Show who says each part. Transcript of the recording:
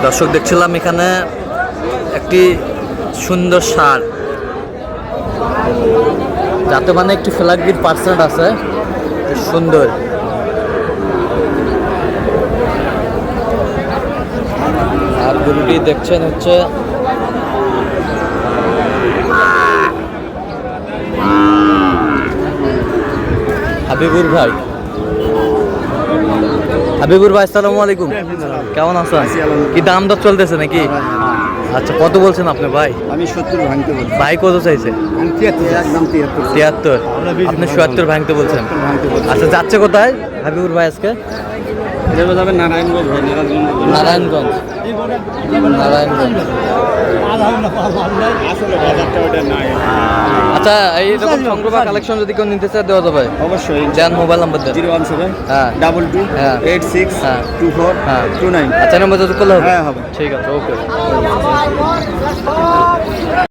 Speaker 1: দর্শক দেখছিলাম এখানে একটি সুন্দর ষাঁড়, যাতে মানে একটু ফ্ল্যাগবিট পার্সেন্ট আছে, সুন্দর। আর গরুটি দেখছেন হচ্ছে হাবিবুর ভাই। হাবিবুর ভাই, আসসালামু আলাইকুম। কেমন আছেন? কি দাম দর চলতেছে নাকি? আচ্ছা, কত বলছেন আপনি ভাই?
Speaker 2: আমি 70 ভাঙতে বলছি।
Speaker 1: ভাই কত চাইছে?
Speaker 2: আমি 73, একদম 73।
Speaker 1: 73। আপনি 77 ভাঙতে বলছেন। আচ্ছা, যাচ্ছে কোথায় হাবিবুর ভাই আজকে?
Speaker 2: এটা যাবে নারায়ণগঞ্জ ভাই,
Speaker 1: নারায়ণগঞ্জ। নারায়ণগঞ্জ।
Speaker 2: আসলে বাজারটা ওটা নাই।
Speaker 1: আচ্ছা, এইরকম সংগ্রহ বা কালেকশন যদি কেউ নিতে চায় দেওয়া যাবে?
Speaker 2: অবশ্যই।
Speaker 1: দেন, মোবাইল নাম্বার দেন।
Speaker 2: 017
Speaker 1: হ্যাঁ
Speaker 2: 22
Speaker 1: হ্যাঁ
Speaker 2: 86
Speaker 1: হ্যাঁ
Speaker 2: 24
Speaker 1: হ্যাঁ
Speaker 2: 29।
Speaker 1: আচ্ছা, নাম্বার যদি করলে হবে?
Speaker 2: হ্যাঁ হবে।
Speaker 1: ঠিক আছে, ওকে।